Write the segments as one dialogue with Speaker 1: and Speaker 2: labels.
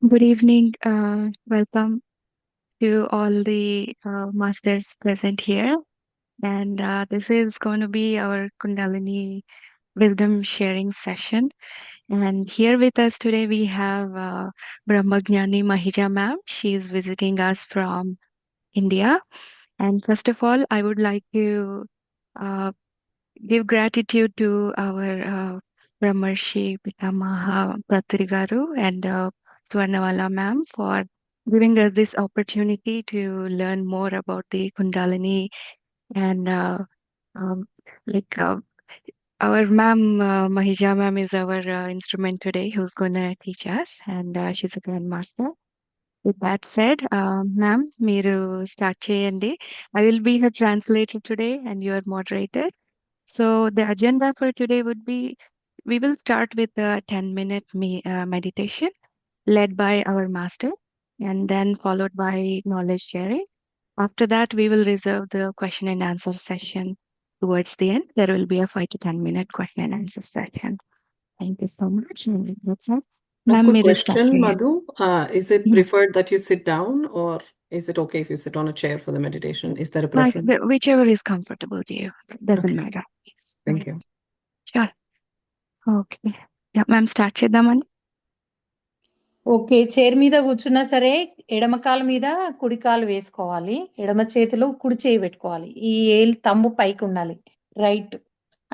Speaker 1: Good evening. Welcome to all the masters present here. And this is going to be our Kundalini wisdom sharing session. And here with us today, we have Brahmagnani Mahija ma'am. She is visiting us from India. And first of all, I would like to uh, give gratitude to our Brahmarshi Pitamaha Bhattri Garu and Swarnavala ma'am for giving us this opportunity to learn more about the Kundalini and um, like our ma'am Mahija ma'am is our instrument today who's going to teach us and she's a grandmaster. With that said, ma'am, మీరు start చేయండి. I will be her translator today and your moderator. So the agenda for today would be we will start with a 10-minute meditation led by our master and then followed by knowledge sharing. After that, we will reserve the question and answer session towards the end. There will be a 5 to 10-minute question and answer session. Thank you so much. And that's it.
Speaker 2: A
Speaker 1: Ma'am,
Speaker 2: quick
Speaker 1: మీరు start
Speaker 2: question,
Speaker 1: చేయండి.
Speaker 2: Madhu. Is it
Speaker 1: Yeah.
Speaker 2: preferred that you sit down, or is it okay if you sit on a chair for the meditation? Is there a preference?
Speaker 1: Whichever is comfortable to you. Doesn't
Speaker 2: Okay,
Speaker 1: matter. Please.
Speaker 2: thank you.
Speaker 1: Sure. Okay. Yeah, ma'am, start చేద్దామండి.
Speaker 3: Okay. Chair మీద కూర్చున్నా సరే ఎడమ కాలు మీద కుడి కాలు వేసుకోవాలి. ఎడమ చేతిలో కుడి చేయి పెట్టుకోవాలి. ఈ థంబ్ పైకి ఉండాలి. రైట్.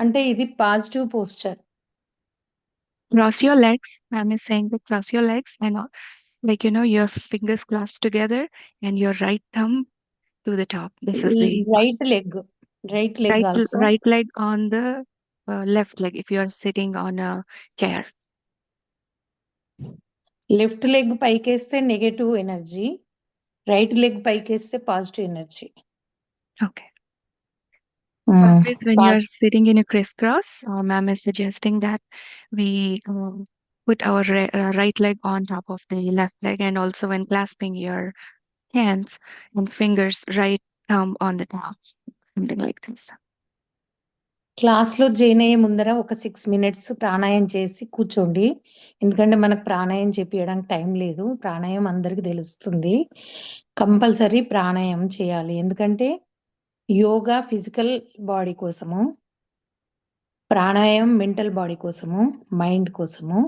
Speaker 3: అంటే ఇది positive posture.
Speaker 1: Cross your legs. Ma'am is saying that cross your legs and your fingers clasped together and your right thumb to the top. This is the
Speaker 3: right leg. Right leg also.
Speaker 1: right leg on the left leg if you are sitting on a chair.
Speaker 3: Left leg పైకేస్తే negative energy. Right leg పైకేస్తే positive energy.
Speaker 1: Okay. Always when you are sitting in a crisscross, ma'am is suggesting that we put our right leg on top of the left leg, and also when clasping your hands and fingers, right thumb on the top, something like this.
Speaker 3: క్లాస్‌లో join అయ్యే ముందర ఒక 6 minutes ప్రాణాయామం చేసి కూర్చోండి. ఎందుకంటే మనకు ప్రాణాయామం చెప్పియడానికి టైం లేదు. ప్రాణాయామం అందరికి తెలుస్తుంది. కంపల్సరీ ప్రాణాయామం చేయాలి. ఎందుకంటే యోగా ఫిజికల్ బాడీ కోసము. ప్రాణాయామం మెంటల్ బాడీ కోసము, మైండ్ కోసము.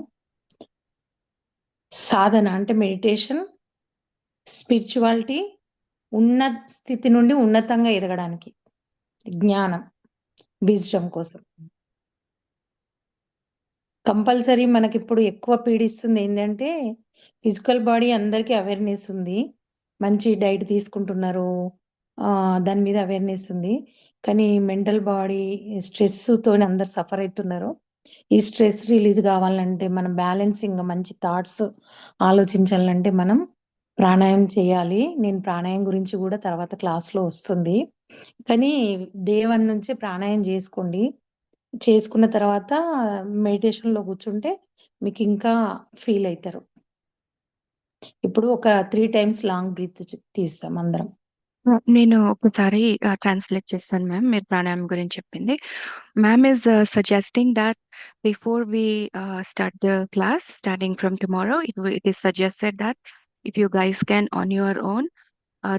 Speaker 3: సాధన అంటే మెడిటేషన్, స్పిరిచువాలిటీ ఉన్న స్థితి నుండి ఉన్నతంగా ఎదగడానికి. జ్ఞానం, విజ్డమ్ కోసం. కంపల్సరీ మనకిప్పుడు ఎక్కువ పీడిస్తుంది ఏందంటే, ఫిజికల్ బాడీ అందరికీ అవేర్‌నెస్ ఉంది. మంచి డైట్ తీసుకుంటున్నారు. దాని మీద అవేర్‌నెస్ ఉంది. కానీ మెంటల్ బాడీ స్ట్రెస్‌తోని అందరూ సఫర్ అయితున్నారు. ఈ స్ట్రెస్ రిలీజ్ కావాలంటే మనం బ్యాలెన్సింగ్ మంచి థాట్స్ ఆలోచించాలంటే మనం ప్రాణాయామం చేయాలి. నేను ప్రాణాయామం గురించి కూడా తర్వాత క్లాస్‌లో వస్తుంది. కానీ డే 1 నుంచే ప్రాణాయామం చేసుకోండి. చేసుకున్న తర్వాత మెడిటేషన్‌లో కూర్చుంటే మీకింకా ఫీల్ అయితారు. ఇప్పుడు ఒక 3 టైమ్స్ లాంగ్ బ్రీత్ తీస్తాం అందరం.
Speaker 1: నేను ఒకసారి ట్రాన్స్లేట్ చేస్తాను మ్యామ్ మీరు ప్రాణాయామం గురించి చెప్పింది. Ma'am is suggesting that before we start the class starting from tomorrow it is suggested that if you guys can on your own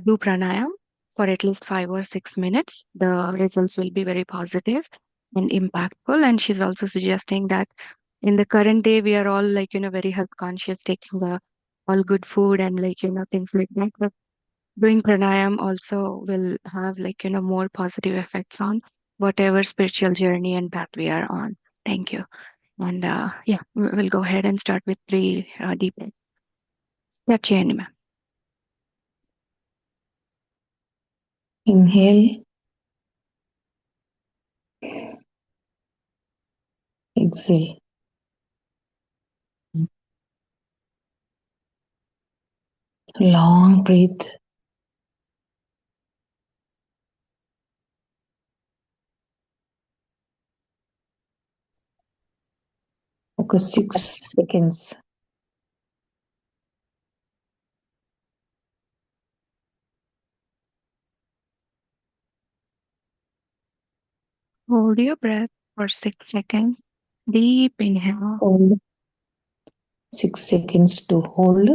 Speaker 1: do pranayam for at least 5 or 6 minutes. The results will be very positive and impactful. And she's also suggesting that in the current day, we are all very health conscious, taking all good food and things like that. But doing pranayam also will have more positive effects on whatever spiritual journey and path we are on. Thank you. And yeah, we'll go ahead and start with 3 deep breaths. Start చేయండి ma'am.
Speaker 3: Inhale. Exhale. Long breath. ఒక 6 seconds.
Speaker 1: Hold your breath for 6 seconds. Deep inhale.
Speaker 3: Hold. 6 seconds to hold.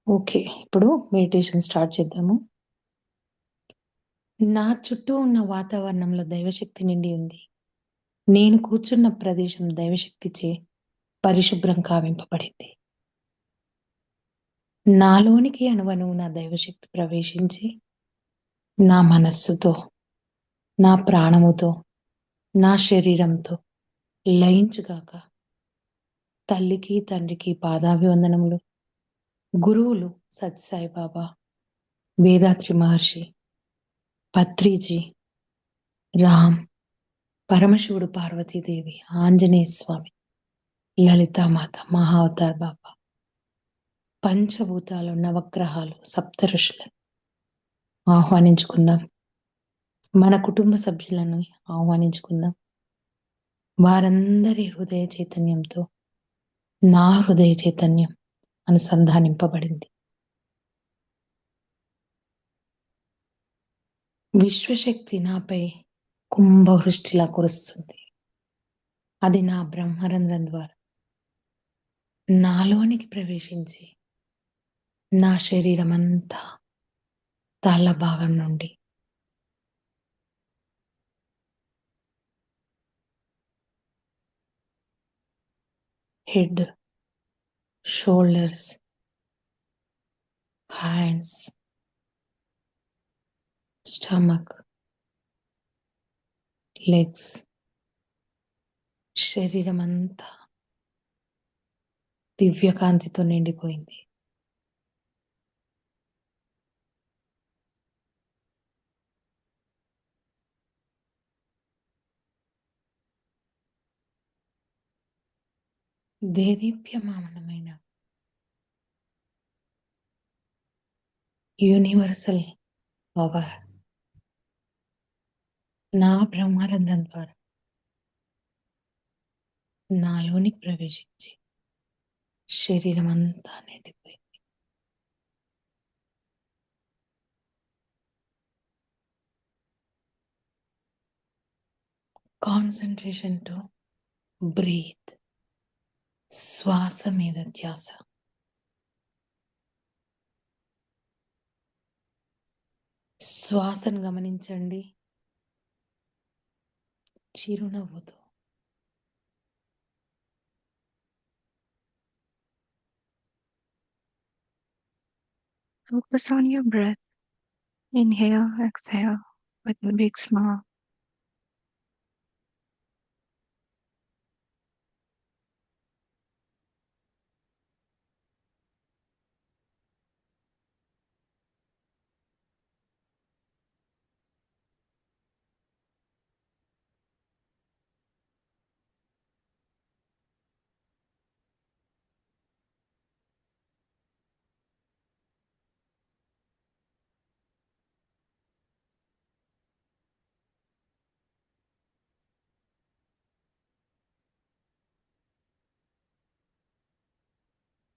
Speaker 3: Okay. ఇప్పుడు meditation start చేద్దాము. నా చుట్టూ ఉన్న వాతావరణంలో దైవశక్తి నిండి ఉంది. నేను కూర్చున్న ప్రదేశం దైవశక్తిచే పరిశుభ్రం కావింపబడింది. నాలోనికి అణువణువున దైవశక్తి ప్రవేశించి నా మనస్సుతో, నా ప్రాణముతో, నా శరీరంతో లయించుగాక. తల్లికి, తండ్రికి పాదాభివందనములు. గురువులు సత్యసాయి బాబా, వేదాత్రి మహర్షి, పత్రిజీ, రామ్, పరమశివుడు, పార్వతీదేవి, ఆంజనేయ స్వామి, లలితామాత, మహావతార్ బాబా, పంచభూతాలు, నవగ్రహాలు, సప్త ఋషులను ఆహ్వానించుకుందాం. మన కుటుంబ సభ్యులను ఆహ్వానించుకుందాం. వారందరి హృదయ చైతన్యంతో నా హృదయ చైతన్యం అనుసంధానింపబడింది. విశ్వశక్తి నాపై కుంభవృష్టిలా కురుస్తుంది. అది నా బ్రహ్మరంధ్రం ద్వారా నాలోనికి ప్రవేశించి నా శరీరం అంతా తల భాగం నుండి head, shoulders, hands, stomach, legs, శరీరం అంతా దివ్యకాంతితో నిండిపోయింది. దేదీప్యమానమైన యూనివర్సల్ పవర్ నా బ్రహ్మరంధ్రం ద్వారా నాలోనికి ప్రవేశించి శరీరం అంతా నిండిపోయింది. Concentration to breathe. శ్వాస మీద ధ్యాస. శ్వాసను గమనించండి. చిరునవ్వుతో
Speaker 1: Focus on your breath. Inhale, exhale with a big smile.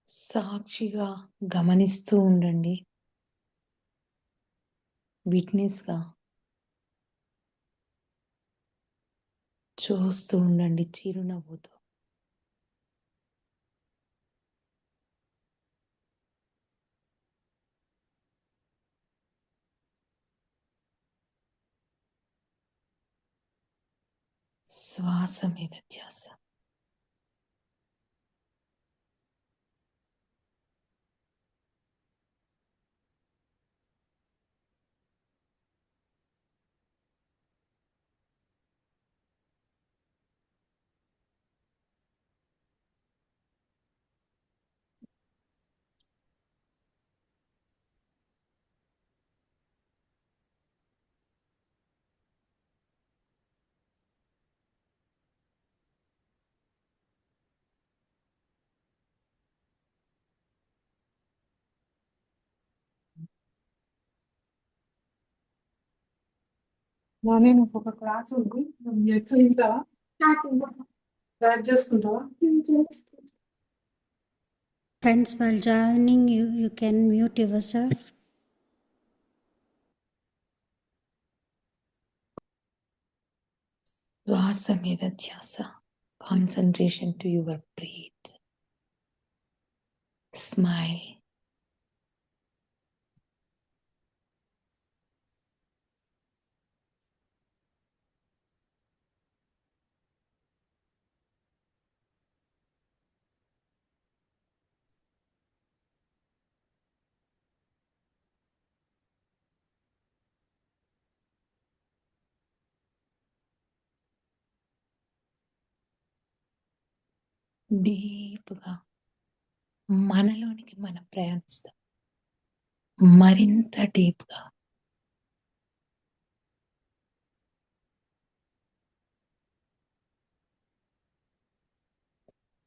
Speaker 3: సాక్షిగా గమనిస్తూ ఉండండి. విట్నెస్గా చూస్తూ ఉండండి చిరునవ్వుతో. శ్వాస మీద ధ్యాస.
Speaker 4: నేను ఒక క్లాస్ ఉంది ఎక్సెల్ వింటావా యాడ్ చేసుకుంటావా
Speaker 5: Friends, while joining you can mute yourself.
Speaker 3: శ్వాస మీద ధ్యాస. Concentration to your breath. Smile. డీప్గా మనలోనికి మనం ప్రయాణిస్తాం. మరింత డీప్గా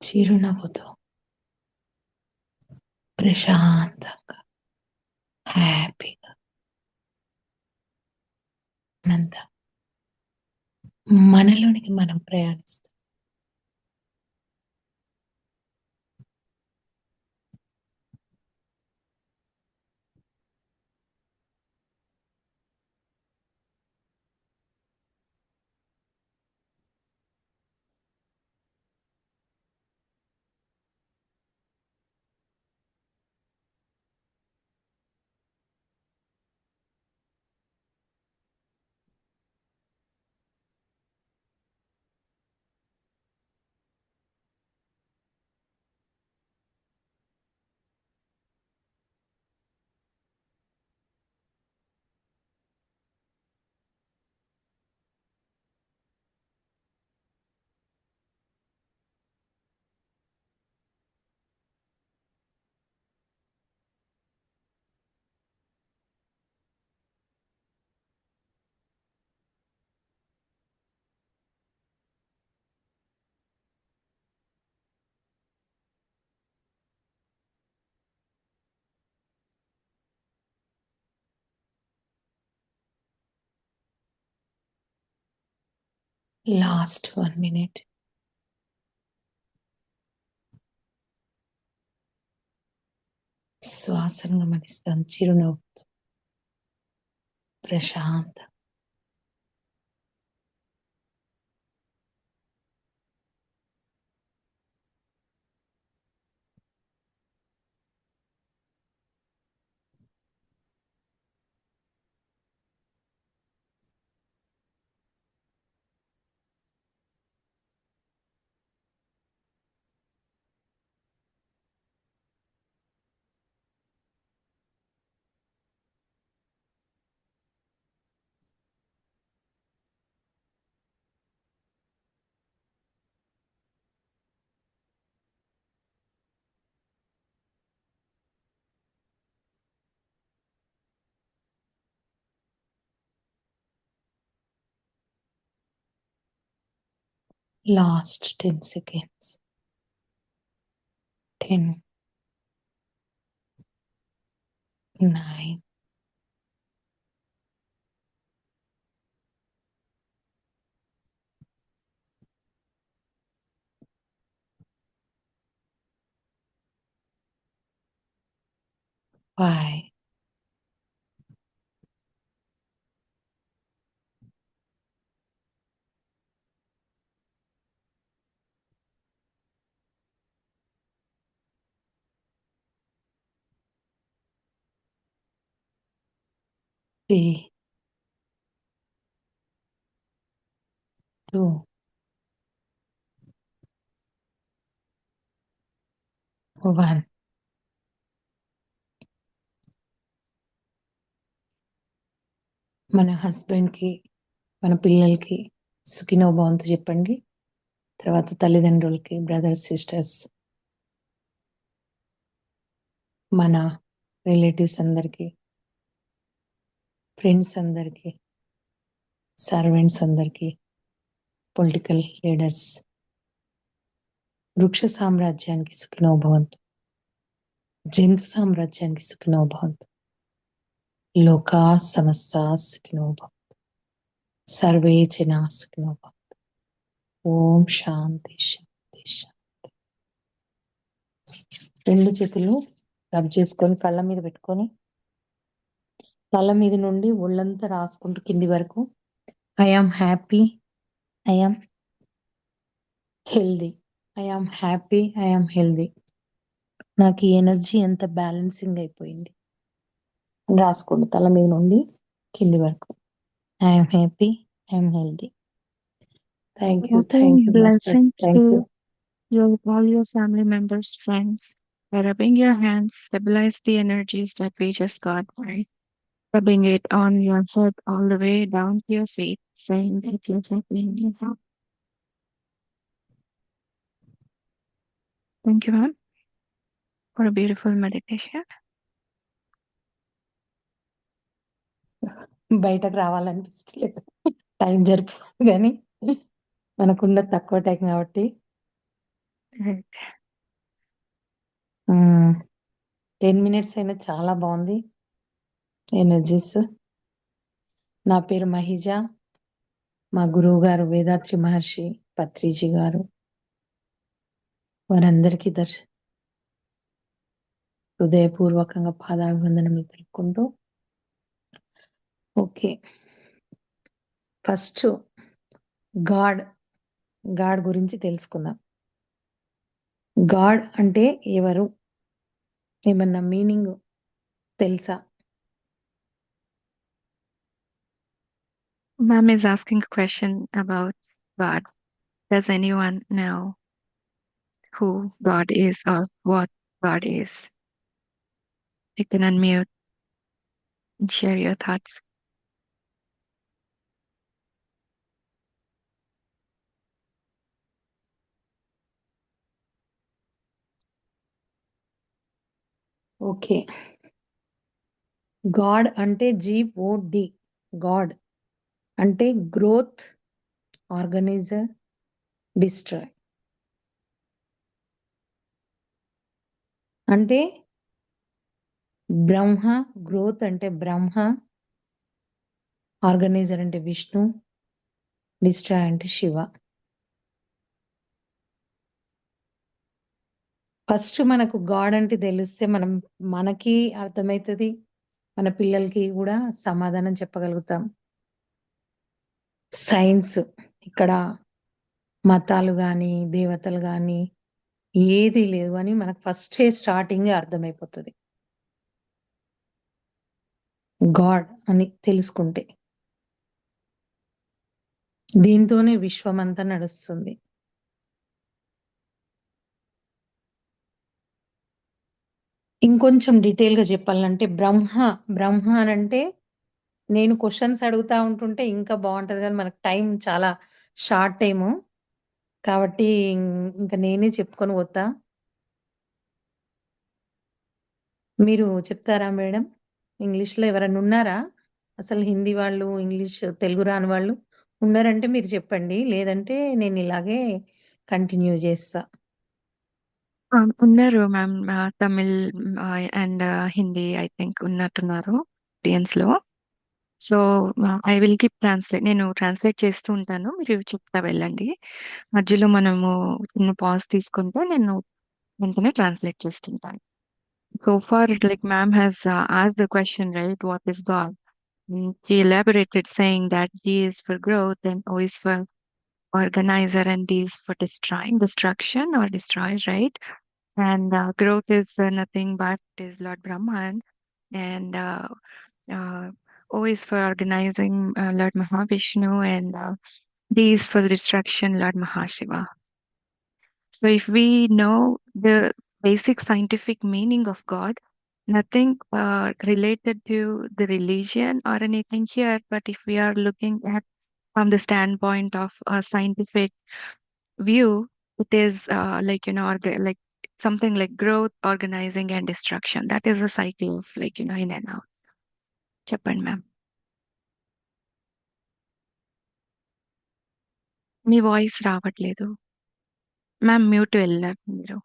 Speaker 3: చిరునవ్వుతో ప్రశాంతంగా హ్యాపీగా అనంత మనలోనికి మనం ప్రయాణిస్తాం. Last 1 minute. శ్వాసను గమనిస్తాం చిరునవ్వుతో ప్రశాంత లాస్ట్ 10 seconds. 10, 9, 5, 3, 2, 1. మన హస్బెండ్కి మన పిల్లలకి సుఖినో భవంతు చెప్పండి. తర్వాత తల్లిదండ్రులకి, బ్రదర్స్, సిస్టర్స్, మన రిలేటివ్స్ అందరికీ, ఫ్రెండ్స్ అందరికీ, సర్వెంట్స్ అందరికీ, పొలిటికల్ లీడర్స్, వృక్ష సామ్రాజ్యానికి సుఖినో భవంతు, జంతు సామ్రాజ్యానికి సుఖినో భవంతు, లోకా సమస్తా సుఖినో భవంతు, సర్వే జనా సుఖినో భవంతు. ఓం శాంతి శాంతి శాంతి. రెండు చేతులు రబ్ చేసుకొని కళ్ళ మీద పెట్టుకొని తల మీద నుండి ఒళ్ళంతా రాసుకుంటూ కింది వరకు I am happy, I am healthy, I am happy, I am healthy. నాకు ఈ ఎనర్జీ ఎంత బ్యాలెన్సింగ్ అయిపోయింది రాసుకోండి తల మీద నుండి కింది వరకు. I am happy, I am healthy. Thank you masters,
Speaker 1: Blessings
Speaker 3: thank you.
Speaker 1: to all your family members, friends. By rubbing your hands, stabilize the energies that we just got by rubbing it on your head all the way down to your feet, saying that you're happy and you're happy. Thank you, ma'am, for a beautiful meditation.
Speaker 3: బయటకు రావాలనిపిస్తలేదు. Time సరిపోదు కానీ మనకున్న తక్కువ time కాబట్టి
Speaker 1: Right.
Speaker 3: 10 minutes అయినా చాలా బాగుంది energies. నా పేరు మహిజ. మా గురువు గారు వేదాత్రి మహర్షి పత్రిజీ గారు, వారందరికీ హృదయపూర్వకంగా పాదాభివందనం తెలుపుకుంటూ, ఓకే, ఫస్ట్ గాడ్ గురించి తెలుసుకుందాం. గాడ్ అంటే ఎవరు? ఏమన్నా మీనింగ్ తెలుసా?
Speaker 1: Ma'am is asking a question about God. Does anyone know who God is or what God is? You can unmute and share your thoughts.
Speaker 3: Okay, God అంటే GOD. God అంటే growth, organiser, destroy. అంటే బ్రహ్మ, growth అంటే బ్రహ్మ, organiser అంటే Vishnu, destroy అంటే Shiva. First మనకు God అంటే తెలిస్తే మనకి అర్థమవుతుంది, మన పిల్లలకి కూడా సమాధానం చెప్పగలుగుతాం. సైన్స్ ఇక్కడ మతాలు కానీ దేవతలు కానీ ఏది లేదు అని మనకు ఫస్టే స్టార్టింగ్ అర్థమైపోతుంది గాడ్ అని తెలుసుకుంటే. దీంతోనే విశ్వమంతా నడుస్తుంది. ఇంకొంచెం డీటెయిల్ గా చెప్పాలంటే బ్రహ్మ అని అంటే, నేను క్వశ్చన్స్ అడుగుతా ఉంటుంటే ఇంకా బాగుంటది కానీ మనకు టైం చాలా షార్ట్ టైము కాబట్టి ఇంకా నేనే చెప్పుకొని పోతా. మీరు చెప్తారా మేడం? ఇంగ్లీష్లో ఎవరైనా ఉన్నారా? అసలు హిందీ వాళ్ళు, ఇంగ్లీష్, తెలుగు రాని వాళ్ళు ఉన్నారంటే మీరు చెప్పండి, లేదంటే నేను ఇలాగే కంటిన్యూ చేస్తా.
Speaker 1: ఉన్నారు ma'am, Tamil and Hindi I think ఉన్నట్టున్నారు ఆడియన్స్ లో. So I will keep translate, నేను ట్రాన్స్లేట్ చేస్తూ ఉంటాను, మీరు చెప్తా వెళ్ళండి. మధ్యలో మనము చిన్న పాజ్ తీసుకుంటే నేను వెంటనే ట్రాన్స్లేట్ చేస్తుంటాను. So far, like ma'am has asked the question, right? What is God? She elaborated saying that G is for growth and O is for organizer and D is for destruction or destroy, right? And growth is nothing but is Lord Brahman, and O is for organizing, Lord Mahavishnu, and D is for destruction, Lord Mahashiva. So if we know the basic scientific meaning of God, nothing related to the religion or anything here, but if we are looking at from the standpoint of a scientific view, it is like something like growth, organizing, and destruction. That is a cycle of in and out. చెప్పండి ma'am. మీ voice రావట్లేదు ma'am, mute వెళ్ళారు మీరు.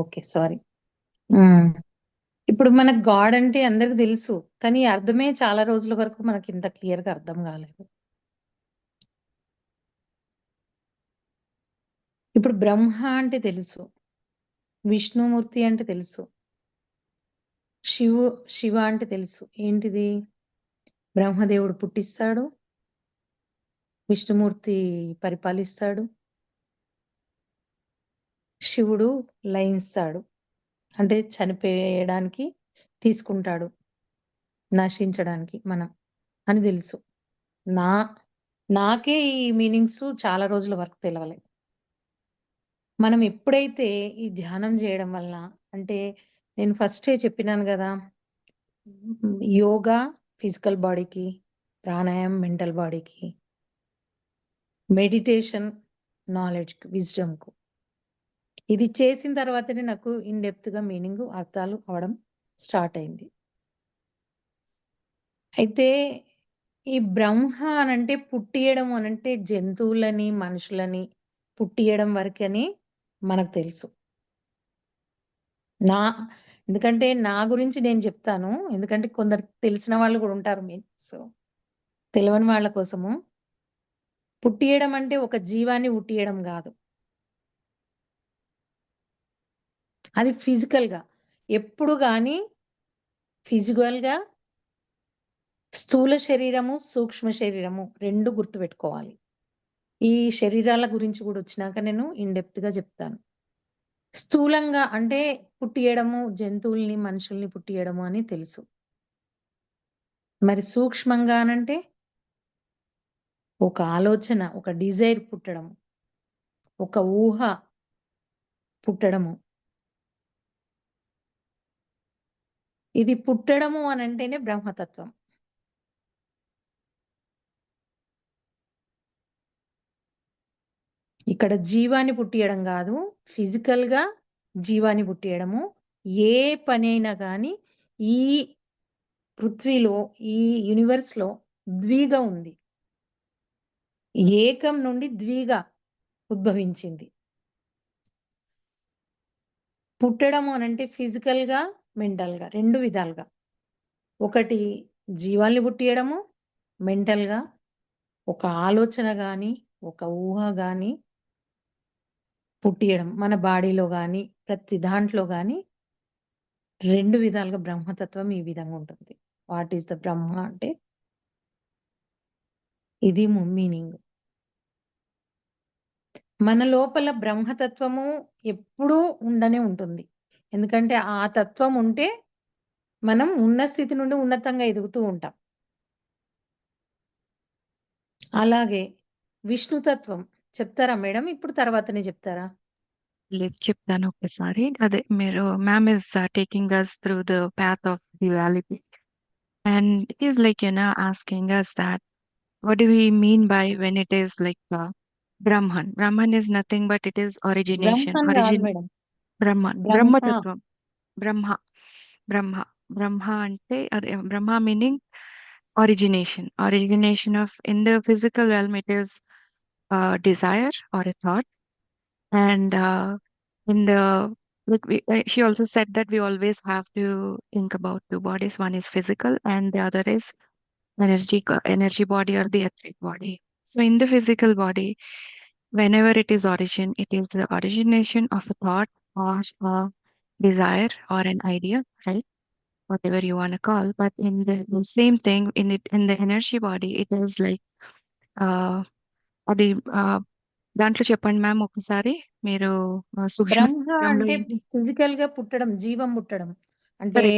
Speaker 3: Okay sorry. ఇప్పుడు మనకు God అంటే అందరికి తెలుసు, కానీ అర్థమే చాలా రోజుల వరకు మనకి ఇంత క్లియర్ గా అర్థం కాలేదు. ఇప్పుడు బ్రహ్మ అంటే తెలుసు, విష్ణుమూర్తి అంటే తెలుసు, శివ అంటే తెలుసు. ఏంటిది? బ్రహ్మదేవుడు పుట్టిస్తాడు, విష్ణుమూర్తి పరిపాలిస్తాడు, శివుడు లయిస్తాడు, అంటే చనిపోయడానికి తీసుకుంటాడు, నశించడానికి మనం అని తెలుసు. నాకే ఈ మీనింగ్స్ చాలా రోజుల వరకు తెలవలే. మనం ఎప్పుడైతే ఈ ధ్యానం చేయడం వల్ల, అంటే నేను ఫస్టే చెప్పినాను కదా, యోగా ఫిజికల్ బాడీకి, ప్రాణాయామం మెంటల్ బాడీకి, మెడిటేషన్ నాలెడ్జ్కి, విజ్డమ్కు, ఇది చేసిన తర్వాతనే నాకు ఇన్ డెప్త్గా మీనింగ్ అర్థాలు అవడం స్టార్ట్ అయింది. అయితే ఈ బ్రహ్మ అనంటే పుట్టియడం అనంటే జంతువులని మనుషులని పుట్టియడం వరకని మనకు తెలుసు. నా ఎందుకంటే నా గురించి నేను చెప్తాను. ఎందుకంటే కొందరికి తెలిసిన వాళ్ళు కూడా ఉంటారు మీన్స్ తెలియని వాళ్ళ కోసము. పుట్టియడం అంటే ఒక జీవాన్ని పుట్టియడం కాదు. అది ఫిజికల్‌గా ఎప్పుడు గాని ఫిజికల్‌గా స్థూల శరీరము, సూక్ష్మ శరీరము 2 గుర్తుపెట్టుకోవాలి. ఈ శరీరాల గురించి కూడా వచ్చినాక నేను ఇన్ డెప్త్‌గా చెప్తాను. స్థూలంగా అంటే పుట్టియడము, జంతువుల్ని, మనుషుల్ని పుట్టియడము అని తెలుసు. మరి సూక్ష్మంగా అనంటే ఒక ఆలోచన, ఒక డిజైర్ పుట్టడము, ఒక ఊహ పుట్టడము. ఇది పుట్టడము అనంటేనే బ్రహ్మతత్వం. ఇక్కడ జీవాన్ని పుట్టియడం కాదు, ఫిజికల్‌గా జీవాన్ని పుట్టియడము. ఏ పనైనా గాని ఈ పృథ్వీలో, ఈ యూనివర్స్‌లో ద్విగ ఉంది. ఏకం నుండి ద్విగ ఉద్భవించింది. పుట్టడము అనంటే ఫిజికల్‌గా, మెంటల్‌గా 2 విధాలుగా. ఒకటి జీవాల్ని పుట్టియడము, మెంటల్‌గా ఒక ఆలోచన గాని, ఒక ఊహ గాని పుట్టియడం. మన బాడీలో గాని, ప్రతి దాంట్లో గాని 2 విధాలుగా బ్రహ్మతత్వం ఈ విధంగా ఉంటుంది. వాట్ ఈస్ ద బ్రహ్మ అంటే ఇది మీనింగ్. మన లోపల బ్రహ్మతత్వము ఎప్పుడూ ఉండనే ఉంటుంది. ఎందుకంటే ఆ తత్వం ఉంటే మనం ఉన్న స్థితి నుండి ఉన్నతంగా ఎదుగుతూ ఉంటాం. అలాగే విష్ణుతత్వం చెప్తారా మేడం? ఇప్పుడు తర్వాతనే చెప్తారా?
Speaker 1: లేదు చెప్తాను ఒకసారి. అదే మీరు ma'am is taking us through the path of duality. And it is like, asking us that what do we mean by when it is like Brahman? Brahman is nothing but it is origination.
Speaker 3: బ్రహ్మం కాదు madam.
Speaker 1: Brahman.
Speaker 3: Brahma.
Speaker 1: Brahmatattvam. Brahma. Brahma. Brahma ante ade Brahma meaning origination. Origination of in the physical realm it is desire or a thought. And in the like she also said that we always have to think about two bodies. One is physical and the other is energy body or the etheric body. So in the physical body, whenever it is origin, it is the origination of a thought or a desire or an idea, right? Whatever you want to call. But in the same thing in the energy body, it is like అది దాంట్లో చెప్పండి ma'am ఒకసారి మీరు సూక్ష్మ
Speaker 3: బ్రహ్మ
Speaker 1: శరీరంలో
Speaker 3: అంటే
Speaker 1: ఏంటి
Speaker 3: ఫిజికల్‌గా పుట్టడం, జీవం పుట్టడం. అంటే
Speaker 1: సరే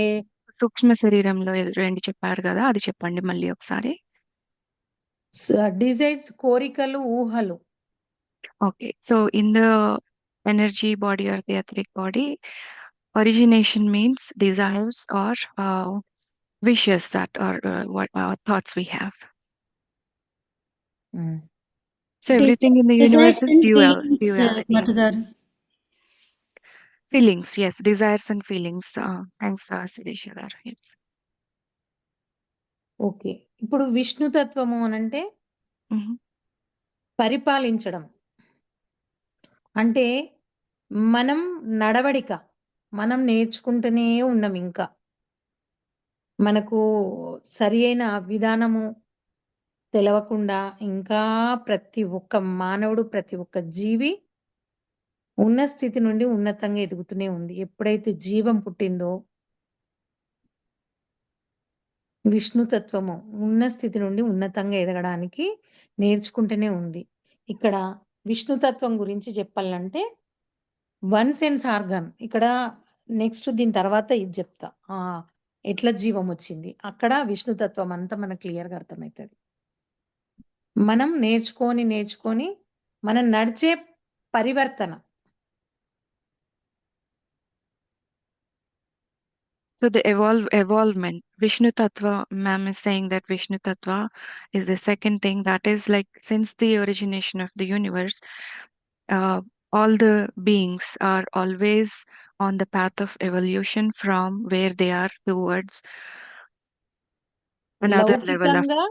Speaker 1: సూక్ష్మ శరీరంలో రెండు చెప్పారు కదా అది చెప్పండి మళ్ళీ ఒకసారి.
Speaker 3: డిజైర్స్ కోరికలు, ఊహలు.
Speaker 1: Okay, so in the energy body or the etheric body, origination means desires or wishes that are what thoughts we have. So everything in the universe
Speaker 5: Desires
Speaker 1: is
Speaker 5: and feelings,
Speaker 1: duality.
Speaker 5: Matagaru.
Speaker 1: Feelings, yes, desires and feelings. Thanks, Siddhisha garu. Yes.
Speaker 3: Okay. ఇప్పుడు విష్ణుతత్వము అనంటే
Speaker 1: Mhm.
Speaker 3: పరిపాలించడం. అంటే మనం నడవడిక. మనం నేర్చుకుంటూనే ఉన్నాం ఇంకా. మనకు సరియైన విధానము తెలవకుండా ఇంకా ప్రతి ఒక్క మానవుడు, ప్రతి ఒక్క జీవి ఉన్న స్థితి నుండి ఉన్నతంగా ఎదుగుతూనే ఉంది. ఎప్పుడైతే జీవం పుట్టిందో విష్ణుతత్వము ఉన్న స్థితి నుండి ఉన్నతంగా ఎదగడానికి నేర్చుకుంటూనే ఉంది. ఇక్కడ విష్ణుతత్వం గురించి చెప్పాలంటే వన్ సెన్స్ ఆర్గాన్. ఇక్కడ నెక్స్ట్ దీని తర్వాత ఇది చెప్తా. ఎట్లా జీవం వచ్చింది. అక్కడ విష్ణుతత్వం అంతా మనకు క్లియర్‌గా అర్థమైతది. మనం నేర్చుకొని మనం నడిచే పరివర్తన.
Speaker 1: So the evolvement, Vishnu Tattva, ma'am is saying that Vishnu Tattva is the second thing that is like since the origination of the universe, all the beings are always on the path of evolution from where they are towards another level of
Speaker 3: లౌకికంగా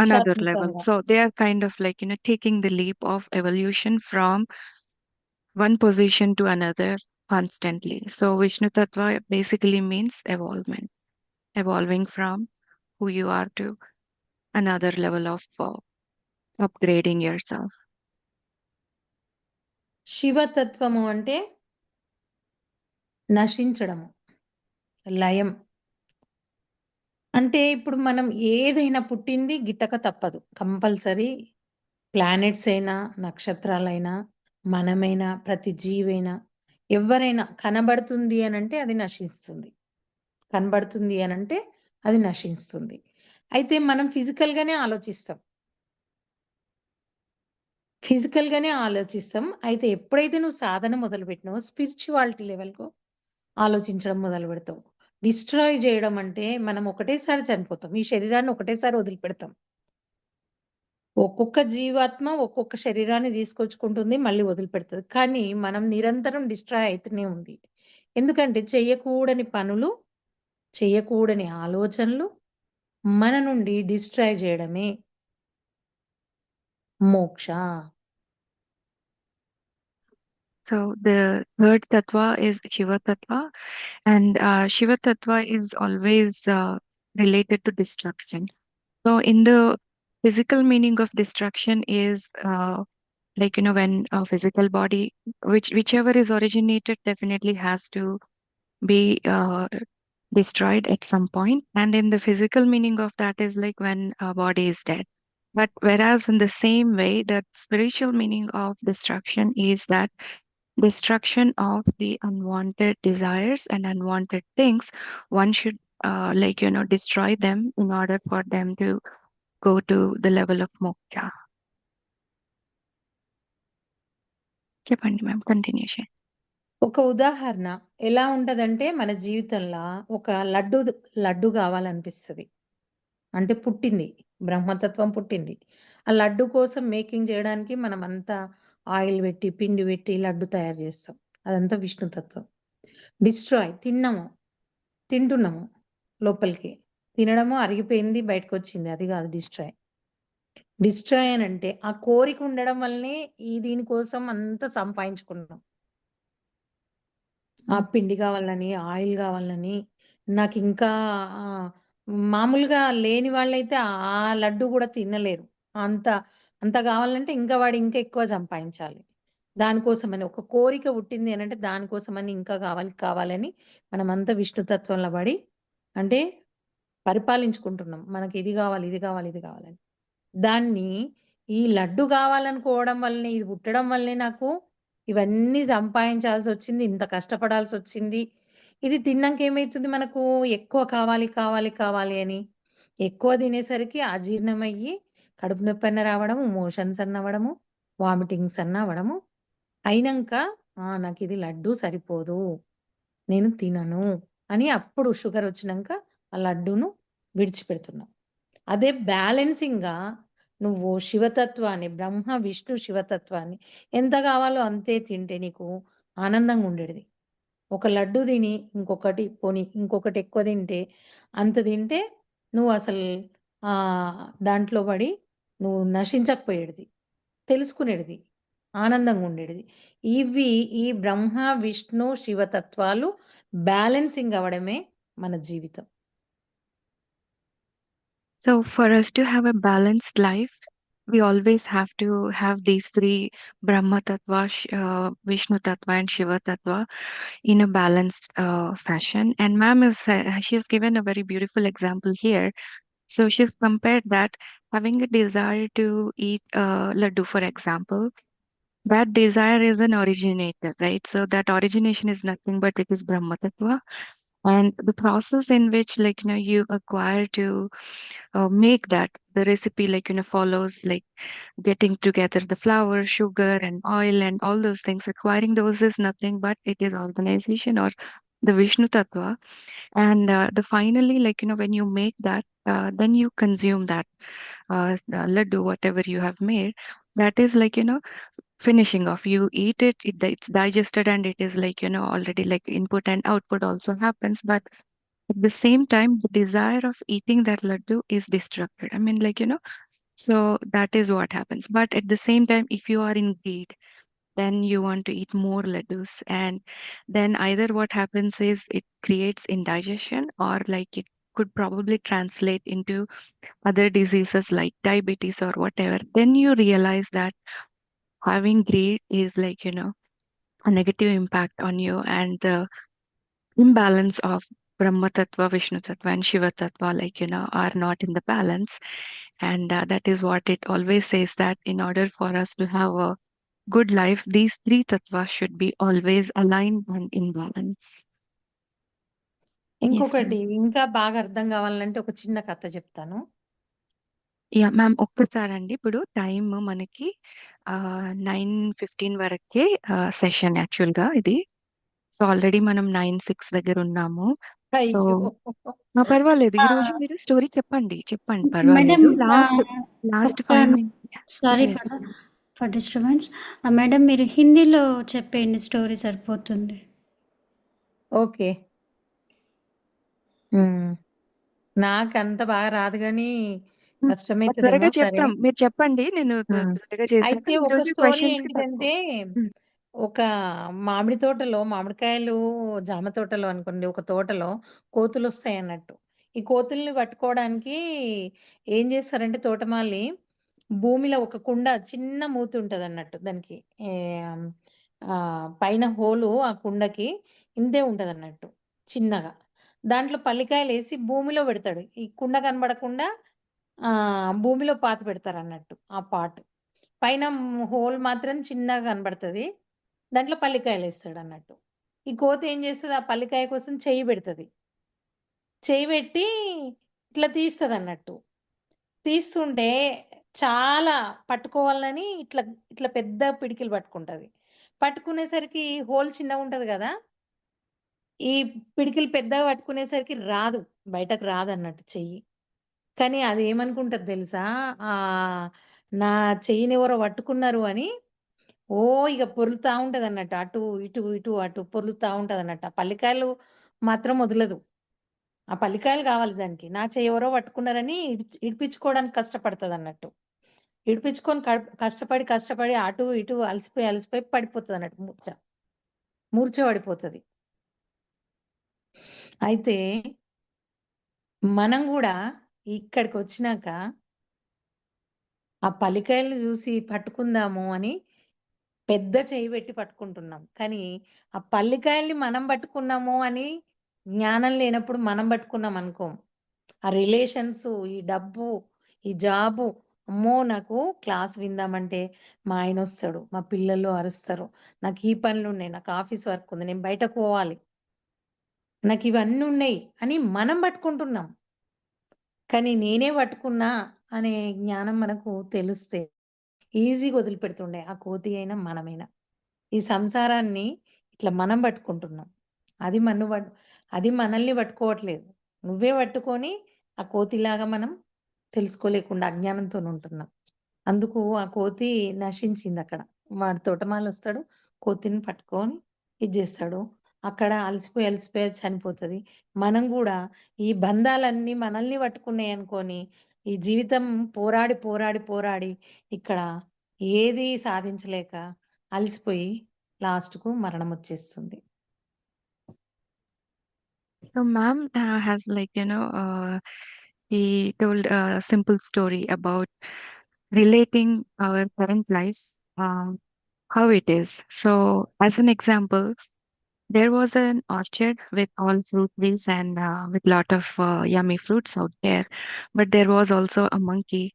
Speaker 1: another level.
Speaker 3: ఆధ్యాత్మికంగా
Speaker 1: So they are kind of like, taking the leap of evolution from one position to another constantly. So Vishnu Tattva basically means evolving from who you are to another level of upgrading yourself.
Speaker 3: శివతత్వము అంటే నశించడము, లయం. అంటే ఇప్పుడు మనం ఏదైనా పుట్టింది గిట్టక తప్పదు. Compulsory planets అయినా, నక్షత్రాలైనా, మనమైనా, ప్రతి జీవైనా, ఎవ్వరైనా కనబడుతుంది అనంటే అది నశిస్తుంది. కనబడుతుంది అనంటే అది నశిస్తుంది. అయితే మనం ఫిజికల్‌గానే ఆలోచిస్తాం. ఫిజికల్‌గానే ఆలోచిస్తాం. అయితే ఎప్పుడైతే నువ్వు సాధన మొదలుపెట్టినావో స్పిరిచువాలిటీ లెవెల్‌కు ఆలోచించడం మొదలుపెడతావు. డిస్ట్రాయ్ చేయడం అంటే మనం ఒకటేసారి చనిపోతాం. ఈ శరీరాన్ని ఒకటేసారి వదిలిపెడతాం. ఒక్కొక్క జీవాత్మ ఒక్కొక్క శరీరాన్ని తీసుకొచ్చుకుంటుంది, మళ్ళీ వదిలిపెడతది. కానీ మనం నిరంతరం డిస్ట్రాయ్ అయితూనే ఉంది. ఎందుకంటే చెయ్యకూడని పనులు, చెయ్యకూడని ఆలోచనలు మన నుండి డిస్ట్రాయ్ చేయడమే మోక్ష.
Speaker 1: So the third tattva is Shiva Tattva, and Shiva Tattva is always related to destruction. So in the physical meaning of destruction is like, when a physical body, whichever is originated, definitely has to be destroyed at some point. And in the physical meaning of that is like when a body is dead. But whereas in the same way, the spiritual meaning of destruction is that destruction of the unwanted desires and unwanted things, one should like, destroy them in order for them to go to the level of moksha. చెప్పండి ma'am, continuation.
Speaker 3: ఒక ఉదాహరణ ఎలా ఉంటదంటే మన జీవితంలో ఒక లడ్డు కావాలనిపిస్తది. అంటే పుట్టింది. బ్రహ్మతత్వం పుట్టింది. ఆ లడ్డు కోసం మేకింగ్ చేయడానికి మనమంతా ఆయిల్ పెట్టి, పిండి పెట్టి లడ్డు తయారు చేస్తాం. అదంతా విష్ణు తత్వం. డిస్ట్రాయ్ తింటున్నాము లోపలికి. తినడము అరిగిపోయింది, బయటకొచ్చింది. అది కాదు డిస్ట్రాయ్. డిస్ట్రాయ్ అనంటే ఆ కోరిక ఉండడం వల్లనే దీనికోసం అంతా సంపాదించుకున్నాం. ఆ పిండి కావాలని, ఆయిల్ కావాలని, నాకింకా మామూలుగా లేని వాళ్ళైతే ఆ లడ్డు కూడా తినలేరు. అంత అంత కావాలంటే ఇంకా వాడు ఇంకా ఎక్కువ సంపాదించాలి. దానికోసమని ఒక కోరిక పుట్టింది అనంటే దానికోసమని ఇంకా కావాలని మనమంతా విష్ణు తత్వంలో పడి అంటే పరిపాలించుకుంటున్నాం. మనకి ఇది కావాలి, ఇది కావాలి, ఇది కావాలని. దాన్ని ఈ లడ్డు కావాలనుకోవడం వల్లనే, ఇది పుట్టడం వల్లనే నాకు ఇవన్నీ సంపాదించాల్సొచ్చింది, ఇంత కష్టపడాల్సొచ్చింది. ఇది తిన్నాక ఏమైతుంది మనకు ఎక్కువ కావాలి అని. ఎక్కువ తినేసరికి అజీర్ణమయ్యి కడుపు నొప్పన్న రావడము, మోషన్స్ అన్న అవ్వడము, వామిటింగ్స్ అన్న అవ్వడము. అయినంక నాకిది లడ్డు సరిపోదు, నేను తినను అని అప్పుడు షుగర్ వచ్చినంక ఆ లడ్డూను విడిచిపెడుతున్నాం. అదే బ్యాలెన్సింగ్‌గా నువ్వు శివతత్వాన్ని, బ్రహ్మ, విష్ణు శివతత్వాన్ని ఎంత కావాలో అంతే తింటే నీకు ఆనందంగా ఉండేది. ఒక లడ్డు తిని ఇంకొకటి ఎక్కువ తింటే, అంత తింటే నువ్వు అసలు దాంట్లో పడి నువ్వు నశించకపోయేది. తెలుసుకునేది. ఆనందంగా ఉండేది. ఈ బ్రహ్మ, విష్ణు, శివతత్వాలు బ్యాలెన్సింగ్ అవ్వడమే మన జీవితం.
Speaker 1: So for us to have a balanced life, we always have to have these three Brahma Tattva, Vishnu Tattva, and Shiva Tattva in a balanced fashion. And ma'am she's given a very beautiful example here. So she's compared that having a desire to eat laddu, for example, that desire is an originator, right? So that origination is nothing but it is Brahma Tattva. And the process in which, like, you acquire to make that, the recipe, like, follows like getting together the flour, sugar, and oil, and all those things. Acquiring those is nothing but it is organization or the Vishnu Tattva. And the finally, like, when you make that, then you consume that laddu, whatever you have made. That is like, finishing off. You eat it, it's digested, and it is like, already like input and output also happens. But at the same time, the desire of eating that laddu is destructed. I mean, like, so that is what happens. But at the same time, if you are in greed, then you want to eat more laddus. And then either what happens is it creates indigestion, or like it could probably translate into other diseases like diabetes or whatever. Then you realize that having greed is like, a negative impact on you, and the imbalance of Brahma Tattva, Vishnu Tattva, and Shiva Tattva, like, are not in the balance. And that is what it always says, that in order for us to have a good life, these three tattvas should be always aligned and in balance. Yes,
Speaker 3: ఇంకొకటి
Speaker 1: ma'am.
Speaker 3: ఇంకా బాగా అర్థం కావాలంటే ఒక చిన్న కథ చెప్తాను.
Speaker 1: Yeah ma'am, ఒక్కసారండి. ఇప్పుడు టైమ్ మనకి 9:15 వరకే సెషన్ యాక్చువల్గా ఇది. సో ఆల్రెడీ మనం 9:06 దగ్గర ఉన్నాము. సో
Speaker 3: అయ్యో
Speaker 1: పర్వాలేదు, ఈ రోజు మీరు స్టోరీ చెప్పండి పర్వాలేదు.
Speaker 5: మేడం
Speaker 1: లాస్ట్
Speaker 5: ఒక్క
Speaker 1: 5 minutes.
Speaker 5: Sorry for disturbance. Madam మీరు హిందీలో చెప్పేయండి, స్టోరీ సరిపోతుంది.
Speaker 3: ఓకే. నాకంత బాగా రాదు గానీ కష్టమైతదేమో.
Speaker 1: త్వరగా
Speaker 3: సరే.
Speaker 1: చెప్తాం, మీరు చెప్పండి, నేను త్వరగా చేశాక
Speaker 3: అయితే ఒక
Speaker 1: ఈరోజు
Speaker 3: స్టోరీ
Speaker 1: క్వశ్చన్స్ తక్కువ.
Speaker 3: ఏంటిదంటే, ఒక మామిడి తోటలో మామిడికాయలు, జామ తోటలో అనుకోండి, ఒక తోటలో కోతులొస్తాయన్నట్టు. ఈ కోతుల్ని పట్టుకోవడానికి ఏం చేస్తారంటే తోటమాలి, భూమిలో ఒక కుండ చిన్న మూతుంటదన్నట్టు దానికి. పైన హోలు ఆ కుండకి ఇంతే ఉంటదన్నట్టు చిన్నగా. దాంట్లో పల్లికాయలేసి భూమిలో పెడతాడు. ఈ కుండ కనబడకుండా భూమిలో పాతిపెడతారన్నట్టు ఆ పాట్. పైన హోల్ మాత్రం చిన్నగా కనబడతది. దాంట్లో పల్లికాయలేస్తాడన్నట్టు. ఈ కోతి ఏం చేస్తది, ఆ పల్లికాయ కోసం చెయ్యి పెడతది. చెయ్యి పెట్టి ఇట్లా తీస్తదన్నట్టు. తీస్తుంటే చాలా పట్టుకోవాలని ఇట్లా ఇట్లా పెద్ద పిడికిలు పట్టుకుంటది. పట్టుకునేసరికి హోల్ చిన్నగుంటది గదా! ఈ పిడికిలు పెద్దగా పట్టుకునేసరికి రాదు. బయటకు రాదన్నట్టు చెయ్యి. కానీ అదేమనుకుంటది తెలుసా? నా చెయ్యినెవరో పట్టుకున్నారు అని ఇగ పొర్లుతా ఉంటదన్నట్టు. అటు, ఇటు, ఇటు, అటు పొర్లుతా ఉంటదన్నట్టు. ఆ పల్లికాయలు మాత్రం వదలదు. ఆ పల్లికాయలు కావాలి దానికి. నా చెయ్యి ఎవరో పట్టుకున్నారని ఇడిపించుకోవడానికి కష్టపడతదన్నట్టు. ఇడిపించుకొని కష్టపడి, కష్టపడి అటు, ఇటు అలసిపోయి, అలసిపోయి పడిపోతదన్నట్టు మూర్ఛ పడిపోతది. అయితే మనం గూడా ఇక్కడికొచ్చినాక ఆ పల్లికాయలను చూసి పట్టుకుందాము అని పెద్ద చెయ్యి పెట్టి పట్టుకుంటున్నాం. కానీ ఆ పల్లికాయల్ని మనం పట్టుకున్నాము అని జ్ఞానం లేనప్పుడు మనం పట్టుకున్నాం అనుకోం. ఆ రిలేషన్స్, ఈ డబ్బు, ఈ జాబు, అమ్మో! నాకు క్లాస్ విందామంటే మా ఆయనొస్తాడు, మా పిల్లలు అరుస్తారు, నాకు ఈ పనులున్నాయి, నాకు ఆఫీస్ వర్క్ ఉంది, నేను బయటకు పోవాలి, నాకు ఇవన్నీ ఉన్నాయి అని మనం పట్టుకుంటున్నాం. కానీ నేనే పట్టుకున్నా అనే జ్ఞానం మనకు తెలిస్తే ఈజీగా వదిలిపెడుతుండే ఆ కోతి అయినా మనమైనా. ఈ సంసారాన్ని ఇట్లా మనం పట్టుకుంటున్నాం. అది మనల్ని పట్టుకోవట్లేదు. నువ్వే పట్టుకొని ఆ కోతిలాగా మనం తెలుసుకోలేకుండా అజ్ఞానంతోనుంటున్నాం. అందుకు ఆ కోతి నశించిందక్కడ. వాడు తోటమాలొస్తాడు, కోతిని పట్టుకొని ఇది జేస్తాడు. అక్కడ అలసిపోయి, అలసిపోయి చనిపోతది. మనం గూడా ఈ బంధాలన్నీ మనల్ని పట్టుకున్నాయనుకోని, ఈ జీవితం పోరాడి, పోరాడి, పోరాడి ఇక్కడ ఏది సాధించలేక అలసిపోయి లాస్ట్‌కు మరణమొచ్చేస్తుంది.
Speaker 1: So ma'am has like, he told a simple story about relating our current life, how it is. So as an example, there was an orchard with all fruit trees and with lot of yummy fruits out there. But there was also a monkey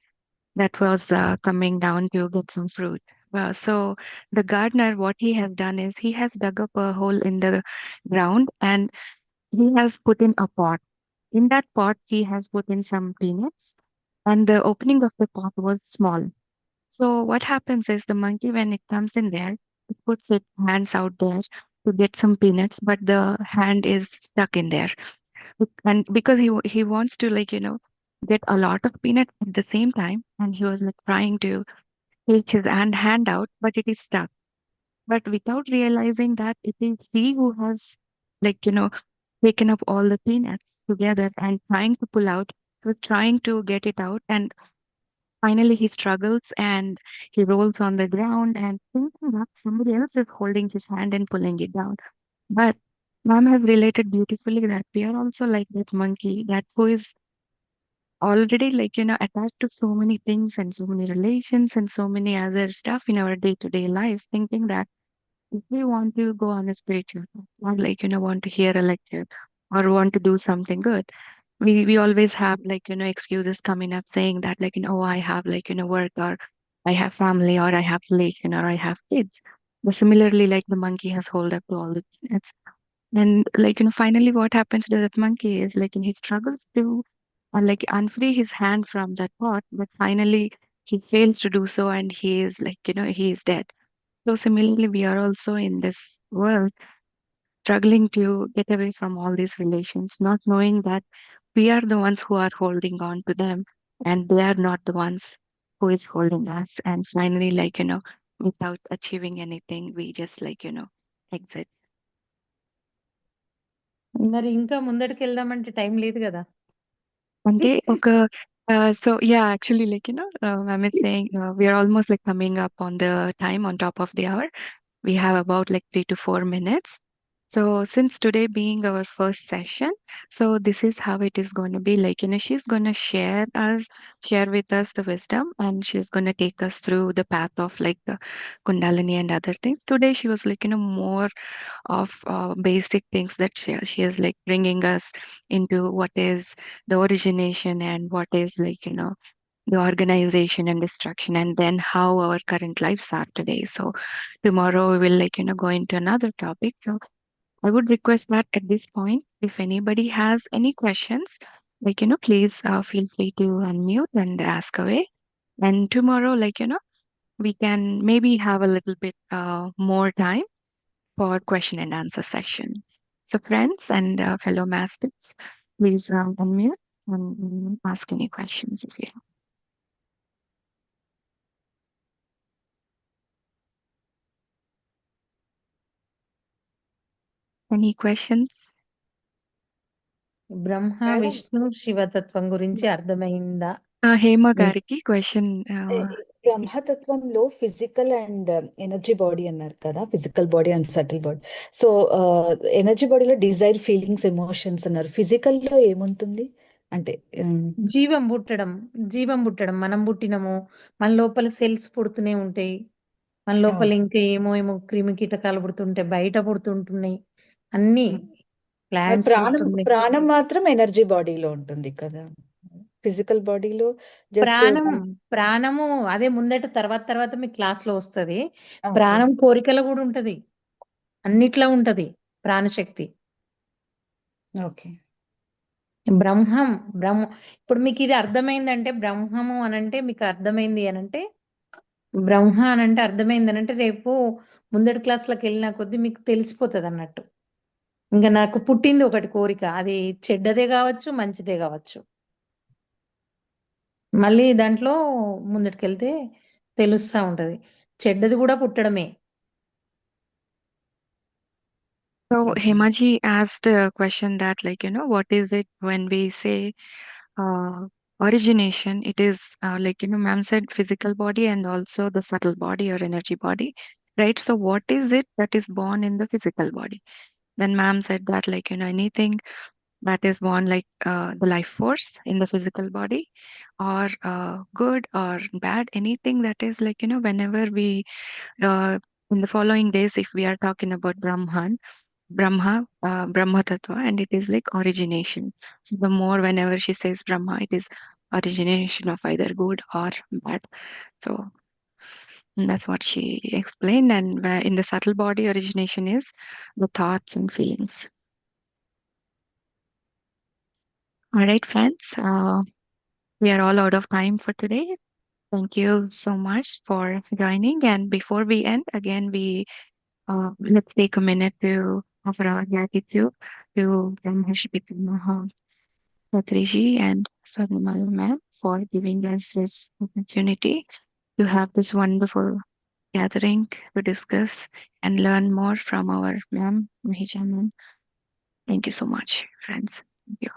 Speaker 1: that was coming down to get some fruit. So the gardener, what he has done is he has dug up a hole in the ground, and he has put in a pot. In that pot, he has put in some peanuts, and the opening of the pot was small. So what happens is the monkey, when it comes in there, it puts its hands out there to get some peanuts, but the hand is stuck in there. And because he wants to, like, get a lot of peanuts at the same time, and he was like trying to take his hand out, but it is stuck. But without realizing that it is he who has, like, taken up all the peanuts together and trying to pull out, was trying to get it out. And finally, he struggles and he rolls on the ground and thinking that somebody else is holding his hand and pulling it down. But mom has related beautifully that we are also like that monkey that who is already like attached to so many things and so many relations and so many other stuff in our day-to-day life, thinking that if we want to go on a spiritual path or like want to hear a lecture or want to do something good, we always have like excuses coming up saying that like oh, I have like work, or I have family, or I have relation, or I have kids. But similarly, like the monkey has hold up to all the peanuts. And like finally what happens to that monkey is like he struggles to like unfree his hand from that pot, but finally he fails to do so, and he is like he is dead. So similarly, we are also in this world struggling to get away from all these relations, not knowing that we are the ones who are holding on to them, and they are not the ones who is holding us. And finally, like without achieving anything, we just like exit.
Speaker 3: మరి ఇంకా ముందటికి వెళ్దామంటే time లేదు కదా.
Speaker 1: Okay, okay. So yeah, actually, like I'm saying we are almost like coming up on the time on top of the hour. We have about like 3 to 4 minutes. So since today being our first session, so this is how it is going to be like, she's going to share with us the wisdom, and she's going to take us through the path of like the Kundalini and other things. Today she was like, more of basic things that she is like bringing us into what is the origination and what is like, the organization and destruction, and then how our current lives are today. So tomorrow we will like go into another topic. So I would request that at this point, if anybody has any questions, like please feel free to unmute and ask away. And tomorrow, like we can maybe have a little bit more time for question and answer sessions. So friends and fellow masters, please unmute and ask any questions if you have. Any questions?
Speaker 3: Brahma
Speaker 6: madam
Speaker 3: Vishnu శివతత్వం గురించి అర్థమైందా?
Speaker 1: Hema Gariki question.
Speaker 6: బ్రహ్మతత్వంలో physical and energy body అన్నారు కదా, physical body and subtle body. So energy బాడీలో desire, feelings, emotions అన్నారు. Physical లో ఏముంటుంది అంటే
Speaker 3: జీవం పుట్టడం మనం పుట్టినము, మన లోపల సెల్స్ పుడుతూనే ఉంటాయి, మన లోపల ఇంకా ఏమో క్రిమి కీటకాలు పుడుతుంటాయి, బయట పుడుతుంటున్నాయి, అన్ని ప్లాంట్స్ పుడుతున్నాయి.
Speaker 6: ప్రాణం మాత్రం ఎనర్జీ బాడీలో ఉంటుంది కదా, ఫిజికల్ బాడీలో జస్ట్
Speaker 3: ప్రాణము అదే ముందట తర్వాత మీ క్లాస్ లో వస్తది. ప్రాణం కోరికలో కూడా ఉంటది, అన్నిట్లా ఉంటది ప్రాణశక్తి.
Speaker 6: ఓకే.
Speaker 3: బ్రహ్మ ఇప్పుడు మీకు ఇది అర్థమైందంటే, బ్రహ్మము అనంటే మీకు అర్థమైంది అనంటే, బ్రహ్మ అనంటే అర్థమైంది అనంటే రేపు ముందటి క్లాసులకు వెళ్ళిన కొద్దీ మీకు తెలిసిపోతుంది అన్నట్టు. ఇంకా నాకు పుట్టింది ఒకటి కోరిక, అది చెడ్డదే కావచ్చు మంచిదే కావచ్చు, మళ్ళీ దాంట్లో ముందటికెళ్తే తెలుస్తా ఉంటది. చెడ్డది కూడా పుట్టడమే.
Speaker 1: So Hemaji asked a question that like, what is it when we say origination? It is like, ma'am said physical body and also the subtle body or energy body, right? So what is it that is born in the physical body? Then ma'am said that like, anything that is born like the life force in the physical body, or good or bad, anything that is like, whenever we, in the following days, if we are talking about Brahma Tattva, and it is like origination. So the more whenever she says Brahma, it is origination of either good or bad. So that's what she explained. And in the subtle body, origination is the thoughts and feelings. All right, friends. We are all out of time for today. Thank you so much for joining. And before we end, again, let's take a minute to offer our gratitude to Brahmarshi Pitamaha Patriji and Swarnamala ma'am for giving us this opportunity to to have this wonderful gathering to discuss and learn more from our ma'am, Mahisha ma'am. Thank you so much, friends. Thank you.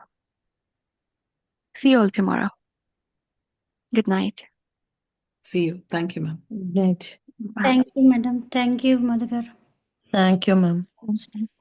Speaker 1: See you all tomorrow. Good night.
Speaker 2: See you. Thank you, ma'am.
Speaker 3: Good night.
Speaker 1: Bye.
Speaker 5: Thank you madam. Thank you Madhu గారు.
Speaker 7: Thank you, ma'am.
Speaker 1: Thank you.